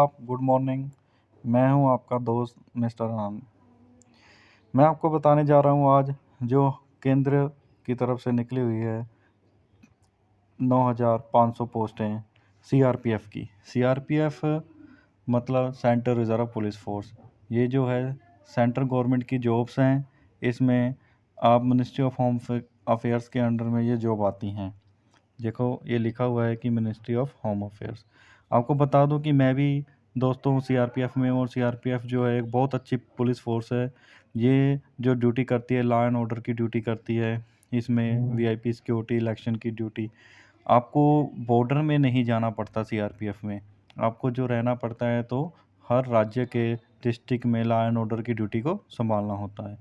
आप, good morning. मैं हूं आपका दोस्त मिस्टर आनंद। मैं आपको बताने जा रहा हूं आज जो केंद्र की तरफ से निकली हुई है 9,500 पोस्टें सीआरपीएफ की। सीआरपीएफ मतलब सेंट्रल रिज़र्व पुलिस फोर्स। ये जो है सेंट्रल गवर्नमेंट की जॉब्स हैं। इसमें आप मिनिस्ट्री ऑफ होम अफेयर्स के अंडर में ये जॉब आती हैं। देखो ये लिखा हुआ है कि मिनिस्ट्री ऑफ होम अफेयर्स। आपको बता दूं कि मैं भी दोस्तों सीआरपीएफ में, और सीआरपीएफ जो है एक बहुत अच्छी पुलिस फोर्स है। ये जो ड्यूटी करती है लॉ एंड ऑर्डर की ड्यूटी करती है। इसमें वीआईपी सिक्योरिटी, इलेक्शन की ड्यूटी। आपको बॉर्डर में नहीं जाना पड़ता सीआरपीएफ में। आपको जो रहना पड़ता है तो हर राज्य के डिस्ट्रिक्ट में लॉ एंड ऑर्डर की ड्यूटी को संभालना होता है।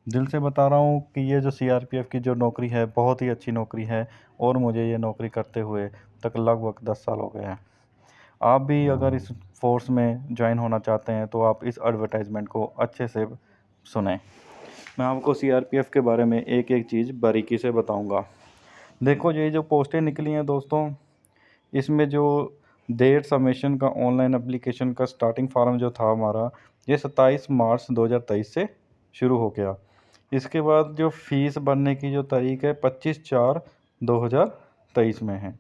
दिल से बता रहा हूँ कि ये जो सीआरपीएफ की जो नौकरी है बहुत ही अच्छी नौकरी है, और मुझे ये नौकरी करते हुए तक लगभग 10 साल हो गए हैं। आप भी अगर इस फोर्स में ज्वाइन होना चाहते हैं तो आप इस एडवर्टाइजमेंट को अच्छे से सुनें। मैं आपको सीआरपीएफ के बारे में एक एक चीज़ बारीकी से बताऊंगा। देखो ये जो पोस्टें निकली हैं दोस्तों, इसमें जो डेट सबमिशन का ऑनलाइन एप्लीकेशन का स्टार्टिंग फार्म जो था हमारा, ये 27 मार्च 2023 से शुरू हो गया। इसके बाद जो फीस भरने की जो तारीख है 25/4/2023 में है।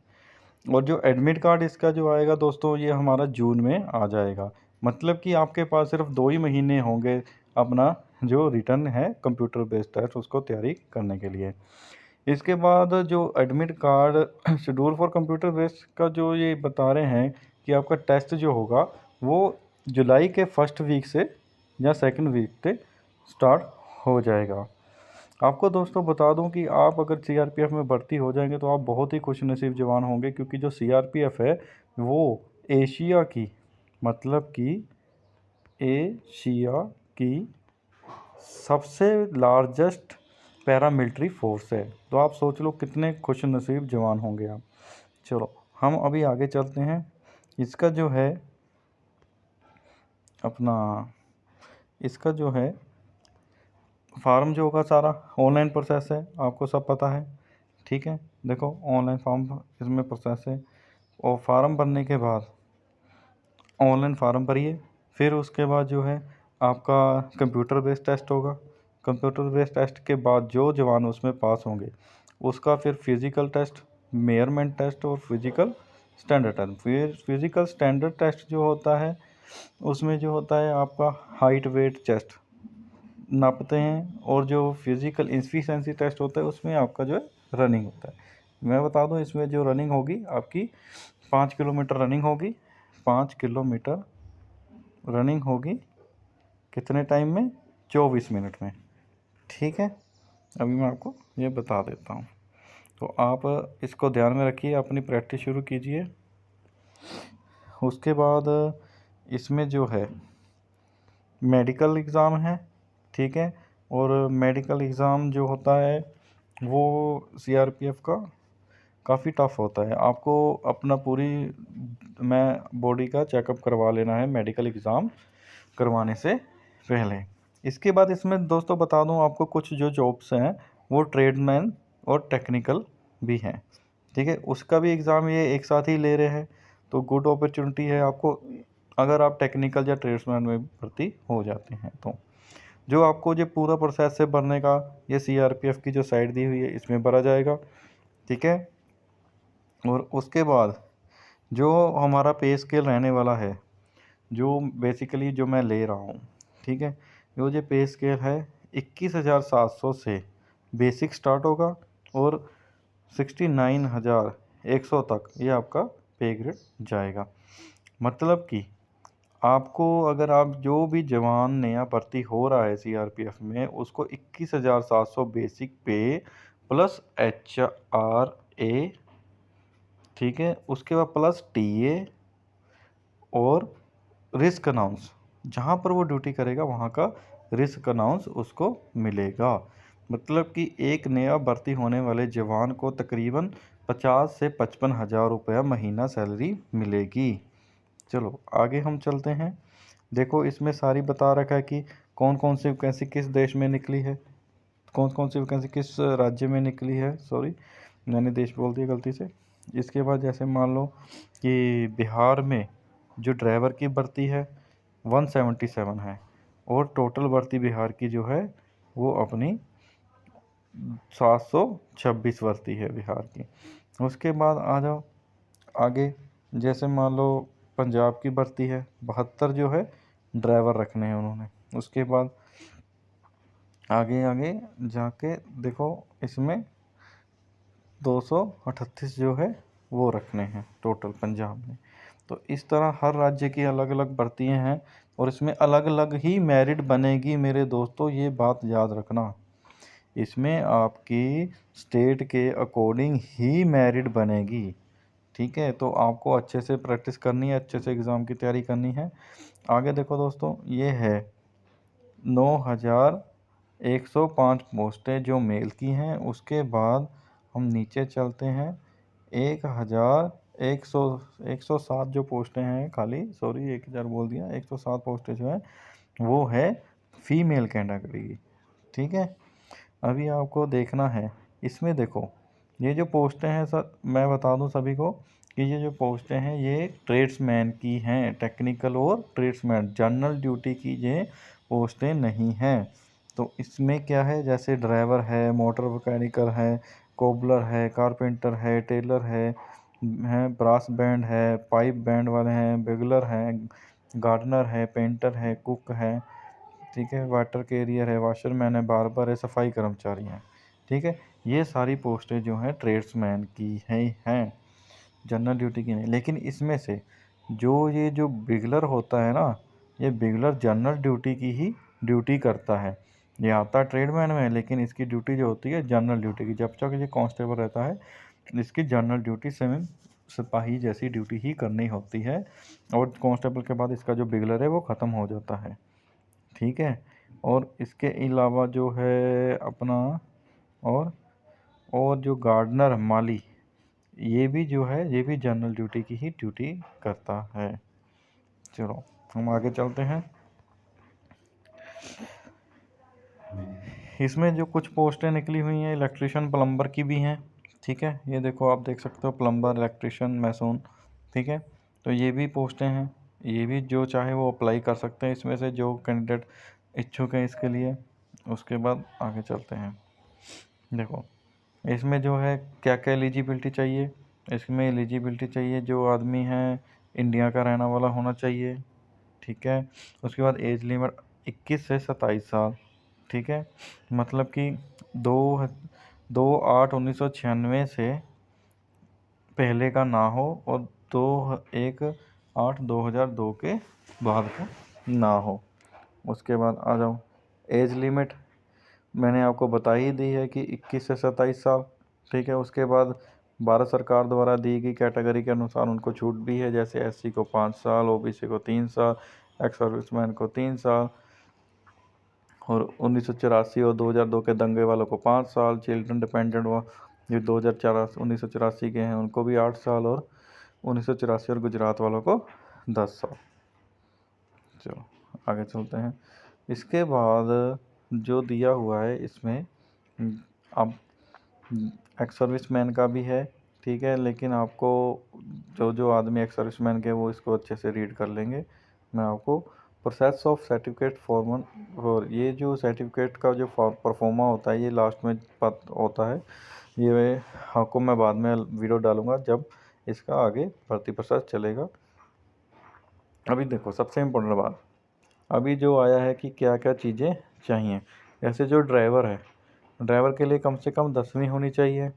और जो एडमिट कार्ड इसका जो आएगा दोस्तों, ये हमारा जून में आ जाएगा। मतलब कि आपके पास सिर्फ 2 ही महीने होंगे अपना जो रिटर्न है कंप्यूटर बेस्ड टेस्ट उसको तैयारी करने के लिए। इसके बाद जो admit card schedule for computer based का जो ये बता रहे हैं कि आपका टेस्ट जो होगा वो जुलाई के फर्स्ट वीक से या सेकंड वीक से स्टार्ट हो जाएगा। आपको दोस्तों बता दूं कि आप अगर सीआरपीएफ में भर्ती हो जाएंगे तो आप बहुत ही खुशनसीब जवान होंगे, क्योंकि जो सीआरपीएफ है वो एशिया की, मतलब कि एशिया की सबसे लार्जेस्ट पैरामिलिट्री फोर्स है। तो आप सोच लो कितने खुशनसीब जवान होंगे आप। चलो हम अभी आगे चलते हैं। इसका जो है अपना इसका जो है फार्म जो होगा सारा ऑनलाइन प्रोसेस है, आपको सब पता है। ठीक है, देखो ऑनलाइन फॉर्म इसमें प्रोसेस है। और फार्म भरने के बाद ऑनलाइन फार्म भरिए। फिर उसके बाद जो है आपका कंप्यूटर बेस्ड टेस्ट होगा। कंप्यूटर बेस्ड टेस्ट के बाद जो जवान उसमें पास होंगे उसका फिर फिज़िकल टेस्ट, मेयरमेंट टेस्ट और फिज़िकल स्टैंडर्ड टेस्ट। फिर फिज़िकल स्टैंडर्ड टेस्ट जो होता है उसमें जो होता है आपका हाइट, वेट, चेस्ट नापते हैं। और जो फिज़िकल इन्फिशेंसी टेस्ट होता है उसमें आपका जो है रनिंग होता है। मैं बता दूं इसमें जो रनिंग होगी आपकी 5 किलोमीटर रनिंग होगी। 5 किलोमीटर रनिंग होगी कितने टाइम में? 24 मिनट में। ठीक है, अभी मैं आपको ये बता देता हूँ, तो आप इसको ध्यान में रखिए, अपनी प्रैक्टिस शुरू कीजिए। उसके बाद इसमें जो है मेडिकल एग्ज़ाम है। ठीक है, और मेडिकल एग्ज़ाम जो होता है वो सीआरपीएफ का काफ़ी टफ होता है। आपको अपना पूरी बॉडी का चेकअप करवा लेना है मेडिकल एग्ज़ाम करवाने से पहले। इसके बाद इसमें दोस्तों बता दूं आपको कुछ जो जॉब्स हैं वो ट्रेडमैन और टेक्निकल भी हैं। ठीक है, उसका भी एग्ज़ाम ये एक साथ ही ले रहे हैं, तो गुड अपॉर्चुनिटी है आपको अगर आप टेक्निकल या ट्रेड्समैन में भर्ती हो जाते हैं तो। जो आपको जो पूरा प्रोसेस है भरने का, ये सीआरपीएफ की जो साइट दी हुई है इसमें भरा जाएगा। ठीक है, और उसके बाद जो हमारा पे स्केल रहने वाला है, जो बेसिकली जो मैं ले रहा हूँ, ठीक है, जो ये पे स्केल है 21,700 से बेसिक स्टार्ट होगा और 69,100 तक ये आपका पे ग्रेड जाएगा। मतलब कि आपको अगर आप जो भी जवान नया भर्ती हो रहा है सीआरपीएफ में उसको 21,700 बेसिक पे प्लस HRA, ठीक है, उसके बाद प्लस टीए और रिस्क अनाउंस, जहाँ पर वो ड्यूटी करेगा वहाँ का रिस्क अनाउंस उसको मिलेगा। मतलब कि एक नया भर्ती होने वाले जवान को तकरीबन 50 से 55,000 रुपया महीना सैलरी मिलेगी। चलो आगे हम चलते हैं। देखो इसमें सारी बता रखा है कि कौन कौन सी वैकेंसी किस देश में निकली है, कौन कौन सी वैकेंसी किस राज्य में निकली है। सॉरी, मैंने देश बोल दिया गलती से। इसके बाद जैसे मान लो कि बिहार में जो ड्राइवर की भर्ती है 177 है, और टोटल भर्ती बिहार की जो है वो अपनी 726 भर्ती है बिहार की। उसके बाद आ जाओ आगे, जैसे मान लो पंजाब की भर्ती है 72 जो है ड्राइवर रखने हैं उन्होंने। उसके बाद आगे आगे जाके देखो इसमें 238 जो है वो रखने हैं टोटल पंजाब में। तो इस तरह हर राज्य की अलग अलग भर्तियाँ हैं, और इसमें अलग अलग ही मेरिट बनेगी मेरे दोस्तों, ये बात याद रखना। इसमें आपकी स्टेट के अकॉर्डिंग ही मेरिट बनेगी, ठीक है। तो आपको अच्छे से प्रैक्टिस करनी है, अच्छे से एग्ज़ाम की तैयारी करनी है। आगे देखो दोस्तों, ये है 9105 पोस्टें जो मेल की हैं। उसके बाद हम नीचे चलते हैं, 1,107 जो पोस्टें हैं खाली, सॉरी 1000 बोल दिया, 107 पोस्टें जो हैं वो है फीमेल कैटेगरी की, ठीक है। अभी आपको देखना है, इसमें देखो ये जो पोस्टें हैं सर, मैं बता दूं सभी को कि ये जो पोस्टें हैं ये ट्रेड्समैन की हैं, टेक्निकल और ट्रेड्समैन, जनरल ड्यूटी की ये पोस्टें नहीं हैं। तो इसमें क्या है, जैसे ड्राइवर है, मोटर मैकेनिकल है, कोबलर है, कारपेंटर है, टेलर है ब्रास बैंड है, पाइप बैंड वाले हैं, बिगलर हैं, गार्डनर है, पेंटर है, कुक है, ठीक है, वाटर कैरियर है, वाशरमैन है, बार्बर है, सफाई कर्मचारी हैं, ठीक है। ये सारी पोस्टें जो हैं ट्रेड्समैन की हैं, जनरल ड्यूटी की नहीं। लेकिन इसमें से ये जो बिगलर होता है ना, ये बिगलर जनरल ड्यूटी की ही ड्यूटी करता है। ये आता ट्रेडमैन में, लेकिन इसकी ड्यूटी जो होती है जनरल ड्यूटी की। जब तक ये कांस्टेबल रहता है इसकी जनरल ड्यूटी सेम सिपाही जैसी ड्यूटी ही करनी होती है, और कांस्टेबल के बाद इसका जो बिगलर है वो ख़त्म हो जाता है, ठीक है। और इसके अलावा जो है अपना और जो गार्डनर माली, ये भी जो है ये भी जनरल ड्यूटी की ही ड्यूटी करता है। चलो हम आगे चलते हैं। इसमें जो कुछ पोस्टें निकली हुई हैं इलेक्ट्रिशियन प्लम्बर की भी हैं, ठीक है। ये देखो आप देख सकते हो, प्लम्बर, इलेक्ट्रिशियन, मैसोन, ठीक है। तो ये भी पोस्टें हैं, ये भी जो चाहे वो अप्लाई कर सकते हैं इसमें से जो कैंडिडेट इच्छुक हैं इसके लिए। उसके बाद आगे चलते हैं। देखो इसमें जो है क्या क्या एलिजिबिलिटी चाहिए। इसमें एलिजिबिलिटी चाहिए जो आदमी है इंडिया का रहने वाला होना चाहिए, ठीक है। उसके बाद एज लिमिट 21 से 27 साल, ठीक है। मतलब कि 2/8/1996 से पहले का ना हो, और 2/1/8/2002 के बाद का ना हो। उसके बाद आ जाओ एज लिमिट, मैंने आपको बता ही दी है कि 21 से 27 साल, ठीक है। उसके बाद भारत सरकार द्वारा दी गई कैटेगरी के अनुसार उनको छूट भी है, जैसे एससी को 5 साल, ओबीसी को 3 साल, एक्स सर्विसमैन को 3 साल, और 1984 और 2002 के दंगे वालों को 5 साल, चिल्ड्रन डिपेंडेंट जो 1984 के हैं उनको भी 8 साल, और 1984 और गुजरात वालों को 10 साल। चलो आगे चलते हैं। इसके बाद जो दिया हुआ है इसमें अब एक्स सर्विसमैन का भी है, ठीक है। लेकिन आपको जो आदमी एक्स सर्विसमैन के वो इसको अच्छे से रीड कर लेंगे। मैं आपको प्रोसेस ऑफ सर्टिफिकेट फॉर्मन, और ये जो सर्टिफिकेट का जो परफॉर्मा होता है ये लास्ट में होता है। ये आपको मैं बाद में वीडियो डालूंगा जब इसका आगे भर्ती प्रोसेस चलेगा। अभी देखो सबसे इम्पोर्टेंट बात, अभी जो आया है कि क्या क्या चीज़ें चाहिए। जैसे जो ड्राइवर है, ड्राइवर के लिए कम से कम 10वीं होनी चाहिए।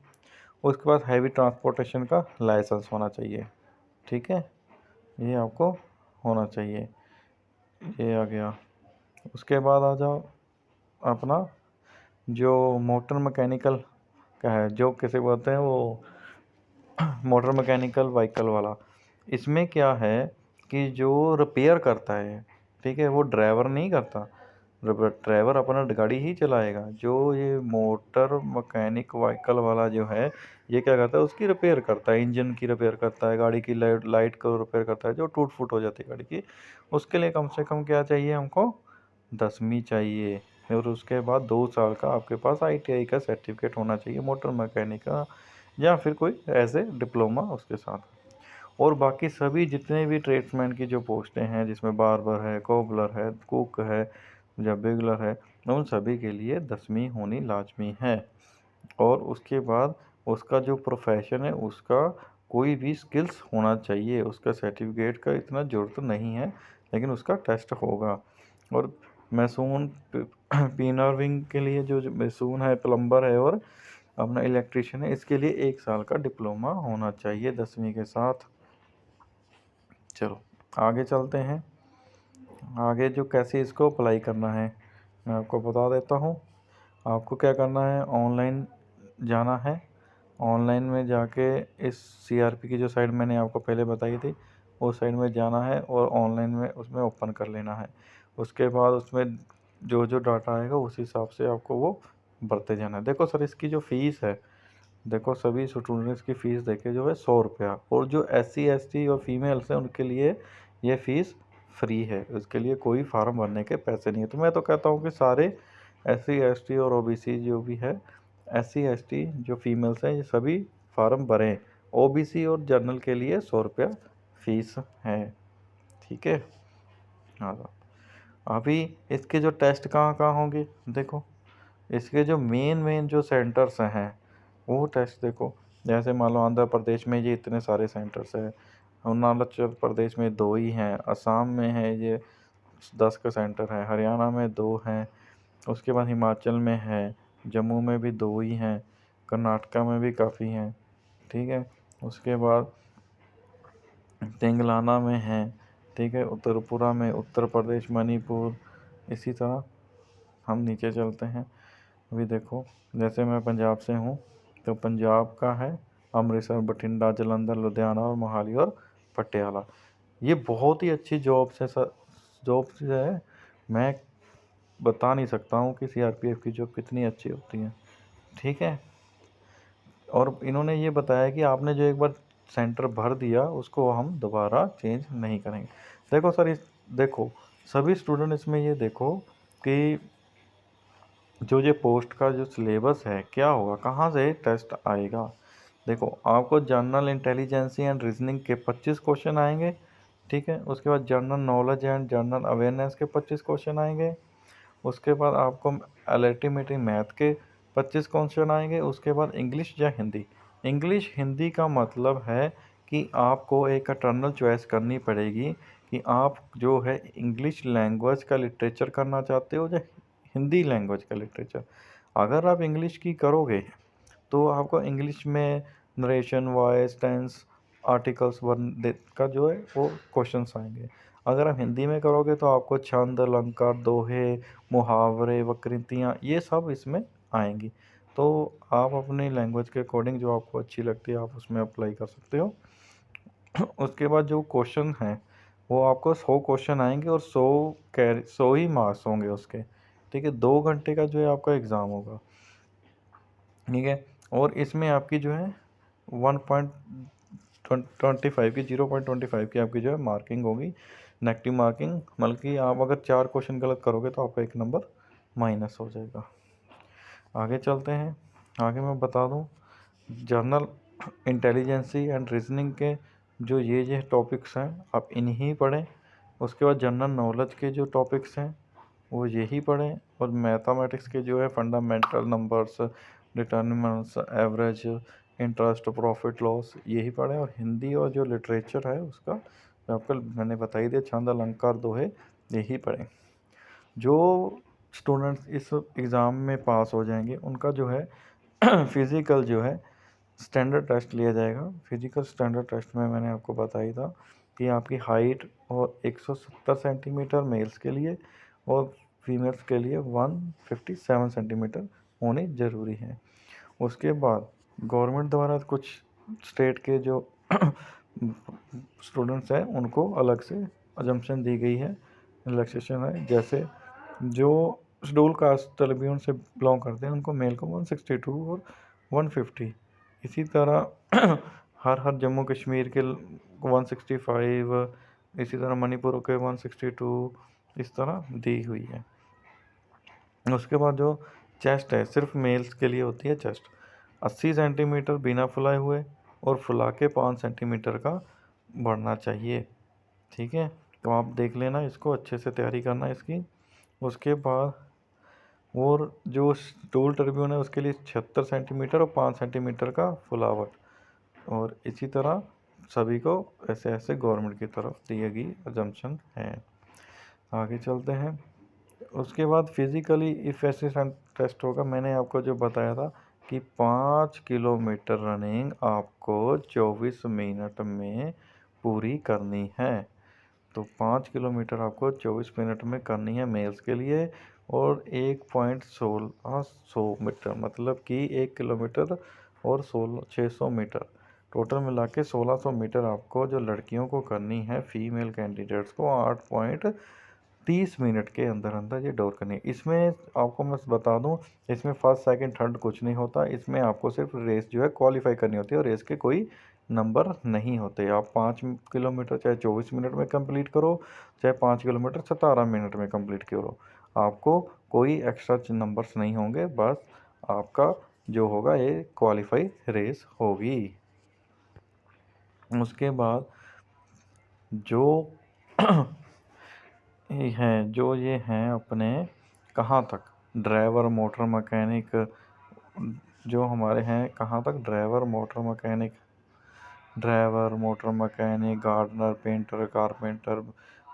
उसके बाद हैवी ट्रांसपोर्टेशन का लाइसेंस होना चाहिए, ठीक है, ये आपको होना चाहिए। ये आ गया। उसके बाद आ जाओ अपना जो मोटर मैकेनिकल का है, जो किसे बोलते हैं वो मोटर मैकेनिकल व्हीकल वाला। इसमें क्या है कि जो रिपेयर करता है, ठीक है, वो ड्राइवर नहीं करता, ड्राइवर अपना गाड़ी ही चलाएगा। जो ये मोटर मैकेनिक व्हीकल वाला जो है ये क्या करता है, उसकी रिपेयर करता है, इंजन की रिपेयर करता है, गाड़ी की लाइट को रिपेयर करता है जो टूट फूट हो जाती है गाड़ी की। उसके लिए कम से कम क्या चाहिए हमको, 10वीं चाहिए। और उसके बाद 2 साल का आपके पास ITI का सर्टिफिकेट होना चाहिए मोटर मैकेनिक का, या फिर कोई ऐसे डिप्लोमा उसके साथ। और बाकी सभी जितने भी ट्रेड्समैन की जो पोस्टें हैं, जिसमें बार्बर है, कोबलर है, कुक है या बिगलर है, उन सभी के लिए 10वीं होनी लाजमी है। और उसके बाद उसका जो प्रोफेशन है उसका कोई भी स्किल्स होना चाहिए। उसका सर्टिफिकेट का इतना ज़रूरत नहीं है, लेकिन उसका टेस्ट होगा। और मैसून पीनरविंग के लिए जो मैसून है, प्लम्बर है और अपना इलेक्ट्रिशियन है, इसके लिए 1 साल का डिप्लोमा होना चाहिए 10वीं के साथ। चलो आगे चलते हैं। आगे जो कैसे इसको अप्लाई करना है मैं आपको बता देता हूँ। आपको क्या करना है, ऑनलाइन जाना है। ऑनलाइन में जाके इस सीआरपी की जो साइट मैंने आपको पहले बताई थी, उस साइट में जाना है और ऑनलाइन में उसमें ओपन कर लेना है। उसके बाद उसमें जो जो डाटा आएगा उस हिसाब से आपको वो भरते जाना है। देखो सर, इसकी जो फ़ीस है, देखो सभी स्टूडेंट्स की फ़ीस देखे जो है 100 रुपया, और जो SC ST और फीमेल्स हैं उनके लिए ये फ़ीस फ्री है। उसके लिए कोई फार्म भरने के पैसे नहीं है। तो मैं तो कहता हूँ कि सारे SC ST और OBC जो भी है, SC ST जो फीमेल्स हैं, ये सभी फार्म भरें। OBC और जनरल के लिए 100 रुपया फ़ीस है। ठीक है। हाँ, अभी इसके जो टेस्ट कहाँ कहाँ होंगे, देखो इसके जो मेन जो सेंटर्स हैं वो टेस्ट देखो। जैसे मान लो आंध्र प्रदेश में ये इतने सारे सेंटर्स हैं, अरुणाचल प्रदेश में 2 ही हैं, असम में है ये 10 का सेंटर है, हरियाणा में 2 हैं, उसके बाद हिमाचल में है, जम्मू में भी 2 ही हैं, कर्नाटका में भी काफ़ी हैं। ठीक है। उसके बाद तेलंगाना में है। ठीक है। त्रिपुरा में, उत्तर प्रदेश, मणिपुर, इसी तरह हम नीचे चलते हैं। अभी देखो, जैसे मैं पंजाब से हूँ तो पंजाब का है अमृतसर, बठिंडा, जलंधर, लुधियाना और मोहाली और पटियाला। ये बहुत ही अच्छी जॉब्स है सर, जॉब्स है। मैं बता नहीं सकता हूँ कि CRPF की जॉब कितनी अच्छी होती है। ठीक है। और इन्होंने ये बताया कि आपने जो एक बार सेंटर भर दिया उसको हम दोबारा चेंज नहीं करेंगे। देखो सर, देखो सभी स्टूडेंट इसमें ये देखो कि जो ये पोस्ट का जो सिलेबस है क्या होगा, कहाँ से टेस्ट आएगा। देखो आपको जनरल इंटेलिजेंस एंड रीजनिंग के 25 क्वेश्चन आएंगे। ठीक है। उसके बाद general knowledge and general awareness के 25 क्वेश्चन आएंगे। उसके बाद आपको अरिथमेटिक मैथ के 25 क्वेश्चन आएंगे। उसके बाद इंग्लिश या हिंदी। इंग्लिश हिंदी का मतलब है कि आपको एक अटर्नल चॉइस करनी पड़ेगी कि आप जो है इंग्लिश लैंग्वेज का लिटरेचर करना चाहते हो या हिंदी लैंग्वेज का लिटरेचर। अगर आप इंग्लिश की करोगे तो आपको इंग्लिश में narration, voice, tense, articles one का जो है वो क्वेश्चंस आएंगे। अगर आप हिंदी में करोगे तो आपको छंद, अलंकार, दोहे, मुहावरे, वक्रितियाँ, ये सब इसमें आएंगी। तो आप अपनी लैंग्वेज के अकॉर्डिंग जो आपको अच्छी लगती है आप उसमें अप्लाई कर सकते हो। उसके बाद जो क्वेश्चन हैं वो आपको 100 क्वेश्चन आएंगे और 100 ही मार्क्स होंगे उसके। ठीक है। 2 घंटे का जो है आपका एग्ज़ाम होगा। ठीक है। और इसमें आपकी जो है 1.25 की 0.25 की आपकी जो है मार्किंग होगी, नेगेटिव मार्किंग। बल्कि आप अगर 4 क्वेश्चन गलत करोगे तो आपका 1 नंबर माइनस हो जाएगा। आगे चलते हैं। आगे मैं बता दूं, जनरल इंटेलिजेंसी एंड रीजनिंग के जो ये टॉपिक्स हैं आप इन्हीं पढ़ें। उसके बाद जनरल नॉलेज के जो टॉपिक्स हैं वो यही पढ़ें। और मैथमेटिक्स के जो है fundamental numbers, determinants, average, interest, profit loss, यही पढ़ें। और हिंदी और जो लिटरेचर है उसका जो आपको मैंने बताई दिया, छंद, अलंकार, दोहे, यही पढ़ें। जो स्टूडेंट्स इस एग्ज़ाम में पास हो जाएंगे उनका जो है फिज़िकल जो है स्टैंडर्ड टेस्ट लिया जाएगा। फिजिकल स्टैंडर्ड टेस्ट में मैंने आपको बताया था कि आपकी हाइट और 170 सेंटीमीटर मेल्स के लिए और फीमेल्स के लिए 157 सेंटीमीटर होनी ज़रूरी है। उसके बाद गवर्नमेंट द्वारा कुछ स्टेट के जो स्टूडेंट्स हैं उनको अलग से अजम्पशन दी गई है, रिलैक्सेशन है। जैसे जो शेड्यूल कास्ट ट्रिब्यून से बिलोंग करते हैं उनको मेल को 162 और 150। इसी तरह हर जम्मू कश्मीर के 165, इसी तरह मणिपुर के 162, इस तरह दी हुई है। उसके बाद जो चेस्ट है सिर्फ मेल्स के लिए होती है चेस्ट 80 सेंटीमीटर बिना फुलाए हुए और फुला के 5 सेंटीमीटर का बढ़ना चाहिए। ठीक है, तो आप देख लेना, इसको अच्छे से तैयारी करना इसकी। उसके बाद और जो टूल ट्रिब्यून है उसके लिए 76 सेंटीमीटर और 5 सेंटीमीटर का फुलावट, और इसी तरह सभी को ऐसे ऐसे गवर्नमेंट की तरफ दी गई अजम्पशन है। आगे चलते हैं। उसके बाद फिजिकली इफेसिएंट टेस्ट होगा। मैंने आपको जो बताया था कि 5 किलोमीटर रनिंग आपको 24 मिनट में पूरी करनी है। तो 5 किलोमीटर आपको 24 मिनट में करनी है मेल्स के लिए, और 1.16 मीटर, मतलब कि 1 किलोमीटर और 600 मीटर, टोटल मिला के 1600 मीटर आपको जो लड़कियों को करनी है, फीमेल कैंडिडेट्स को 8.30 मिनट के अंदर अंदर ये दौड़ करनी है। इसमें आपको मैं बता दूं, इसमें फर्स्ट सेकंड थर्ड कुछ नहीं होता, इसमें आपको सिर्फ रेस जो है क्वालिफाई करनी होती है, और रेस के कोई नंबर नहीं होते। आप 5 किलोमीटर चाहे 24 मिनट में कंप्लीट करो, चाहे 5 किलोमीटर 17 मिनट में कंप्लीट करो, आपको कोई एक्स्ट्रा नंबर्स नहीं होंगे, बस आपका जो होगा ये क्वालिफाई रेस होगी। उसके बाद जो ये हैं अपने कहाँ तक ड्राइवर मोटर मैकेनिक, जो हमारे हैं कहाँ तक driver motor mechanic, gardener, painter, carpenter,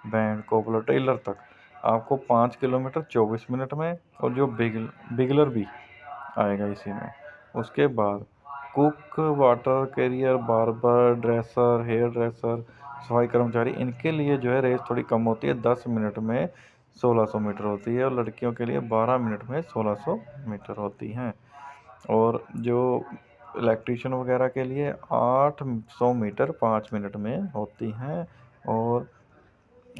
band, cobbler, tailor तक आपको 5 किलोमीटर 24 मिनट में, और जो बिगलर भी आएगा इसी में। उसके बाद cook, water carrier, barber, dresser, hair dresser, सफाई कर्मचारी, इनके लिए जो है रेस थोड़ी कम होती है, 10 मिनट में 1600 मीटर होती है, और लड़कियों के लिए 12 मिनट में 1600 मीटर होती हैं। और जो इलेक्ट्रीशियन वगैरह के लिए 800 मीटर 5 मिनट में होती हैं, और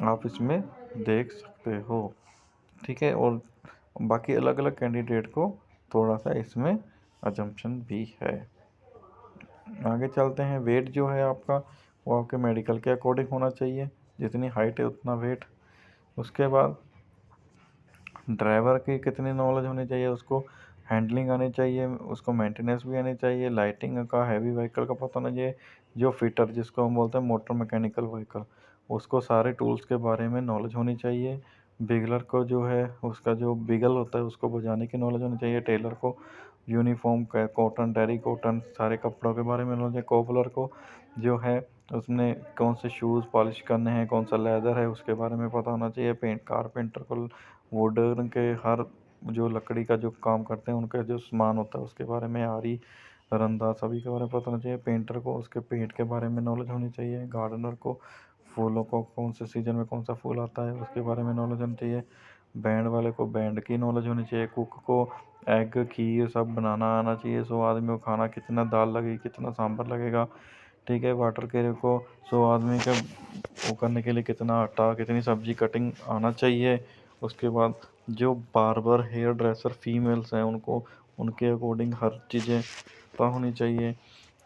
आप इसमें देख सकते हो। ठीक है, और बाकी अलग अलग कैंडिडेट को थोड़ा सा इसमें अजम्पशन भी है। आगे चलते हैं। वेट जो है आपका, वो आपके मेडिकल के अकॉर्डिंग होना चाहिए, जितनी हाइट है उतना वेट। उसके बाद ड्राइवर की कितनी नॉलेज होनी चाहिए, उसको हैंडलिंग आनी चाहिए, उसको मेंटेनेंस भी आनी चाहिए, लाइटिंग का, हैवी व्हीकल का पता होना चाहिए, जो फिटर जिसको हम बोलते हैं मोटर मैकेनिकल व्हीकल, उसको सारे टूल्स के बारे में नॉलेज होनी चाहिए। बिगलर को जो है उसका जो बिगल होता है उसको बजाने की नॉलेज होनी चाहिए। टेलर को यूनिफॉर्म का कॉटन, टेरी कॉटन, सारे कपड़ों के बारे में नॉलेज है। कोबलर को जो है उसने कौन से शूज़ पॉलिश करने हैं, कौन सा लेदर है, उसके बारे में पता होना चाहिए। कारपेंटर को वुडन के हर जो लकड़ी का जो काम करते हैं उनका जो सामान होता है उसके बारे में, आरी, रंदा, सभी के बारे में पता होना चाहिए। पेंटर को उसके पेंट के बारे में नॉलेज होनी चाहिए। गार्डनर को फूलों को कौन से सीजन में कौन सा फूल आता है उसके बारे में नॉलेज होनी चाहिए। बैंड वाले को बैंड की नॉलेज होनी चाहिए। कुक को एग, खीर सब बनाना आना चाहिए। 100 आदमी को खाना, कितना दाल लगेगी, कितना सांभर लगेगा। ठीक है, वाटर कैरियर को 100 आदमी का वो करने के लिए कितना आटा, कितनी सब्जी कटिंग आना चाहिए। उसके बाद जो बार्बर, हेयर ड्रेसर फीमेल्स हैं उनको उनके अकॉर्डिंग हर चीज़ें पता होनी चाहिए।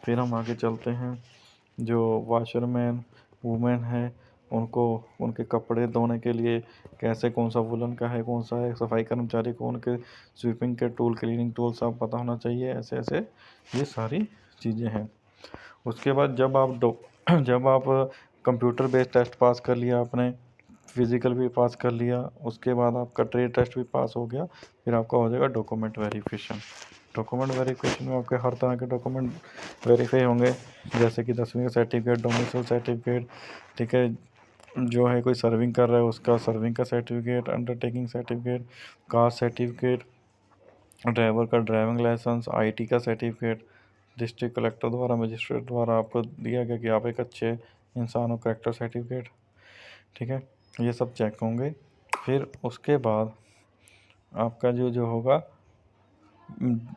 फिर हम आगे चलते हैं। जो वाशरमैन वुमेन है उनको उनके कपड़े धोने के लिए कैसे, कौन सा वुलन का है, कौन सा है। सफाई कर्मचारी को उनके स्वीपिंग के टूल, क्लीनिंग टूल सब पता होना चाहिए। ऐसे ऐसे ये सारी चीज़ें हैं। उसके बाद जब आप कंप्यूटर बेस्ड टेस्ट पास कर लिया आपने, फिज़िकल भी पास कर लिया, उसके बाद आपका ट्रेड टेस्ट भी पास हो गया, फिर आपका हो जाएगा डॉक्यूमेंट वेरिफिकेशन। डॉक्यूमेंट वेरिफिकेशन में आपके हर तरह के डॉक्यूमेंट वेरीफाई होंगे, जैसे कि 10वीं का सर्टिफिकेट, डोमिसाइल सर्टिफिकेट, ठीक है, जो है कोई सर्विंग कर रहा है उसका सर्विंग का certificate, undertaking certificate, caste certificate, driver का ड्राइविंग लाइसेंस, आईटी का सर्टिफिकेट, डिस्ट्रिक्ट कलेक्टर द्वारा, मजिस्ट्रेट द्वारा आपको दिया गया कि आप एक अच्छे इंसान हो, करेक्टर सर्टिफिकेट। ठीक है, ये सब चेक होंगे। फिर उसके बाद आपका जो होगा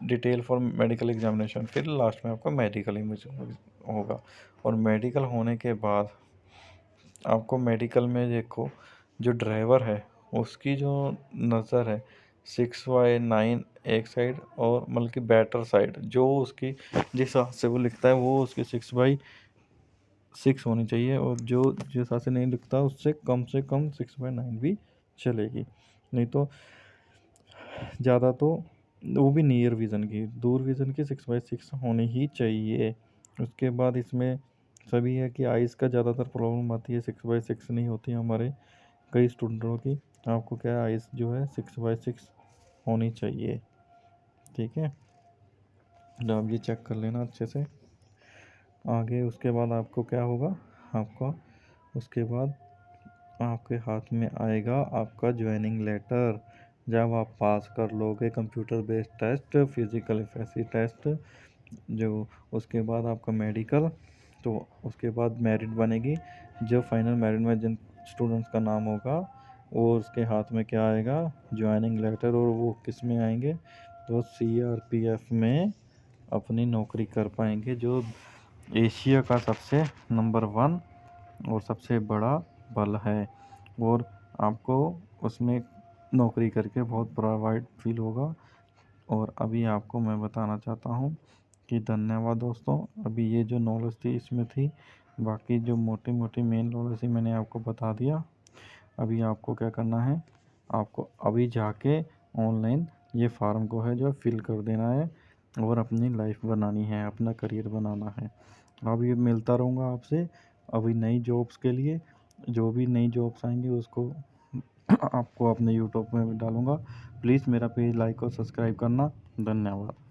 डिटेल फॉर मेडिकल एग्जामिनेशन, फिर लास्ट में आपका मेडिकल होगा। और मेडिकल होने के बाद आपको मेडिकल में देखो, जो ड्राइवर है उसकी जो नज़र है 6/9 एक साइड, और मतलब कि बेटर साइड जो उसकी जिस हाथ से वो लिखता है वो उसकी 6/6 होनी चाहिए, और जो जिस हिसाब से नहीं लिखता उससे कम 6/9 भी चलेगी। नहीं तो ज़्यादा तो वो भी नियर विज़न की, दूर विज़न की 6/6 होनी ही चाहिए। उसके बाद इसमें सभी है कि आइस का ज़्यादातर प्रॉब्लम आती है, 6/6 नहीं होती हमारे कई स्टूडेंटों की। आपको क्या है, आइस जो है 6/6 होनी चाहिए, ठीक है। तो आप ये चेक कर लेना अच्छे से। आगे उसके बाद आपको क्या होगा, आपका उसके बाद आपके हाथ में आएगा आपका ज्वाइनिंग लेटर। जब आप पास कर लोगे computer based test, physical efficiency test, जो उसके बाद आपका मेडिकल, तो उसके बाद मेरिट बनेगी। जो फाइनल मेरिट में जिन स्टूडेंट्स का नाम होगा वो उसके हाथ में क्या आएगा, ज्वाइनिंग लेटर। और वो किस में आएंगे, तो सीआरपीएफ में अपनी नौकरी कर पाएंगे, जो एशिया का सबसे नंबर 1 और सबसे बड़ा बल है। और आपको उसमें नौकरी करके बहुत प्राउड फील होगा। और अभी आपको मैं बताना चाहता हूँ कि धन्यवाद दोस्तों। अभी ये जो नॉलेज थी इसमें थी, बाकी जो मोटी मोटी मेन नॉलेज थी मैंने आपको बता दिया। अभी आपको क्या करना है, आपको अभी जाके ऑनलाइन ये फार्म को है जो फिल कर देना है और अपनी लाइफ बनानी है, अपना करियर बनाना है। अभी मिलता रहूँगा आपसे अभी नई जॉब्स के लिए। जो भी नई जॉब्स आएंगी उसको आपको अपने यूट्यूब में भी डालूँगा। प्लीज़ मेरा पेज लाइक और सब्सक्राइब करना। धन्यवाद।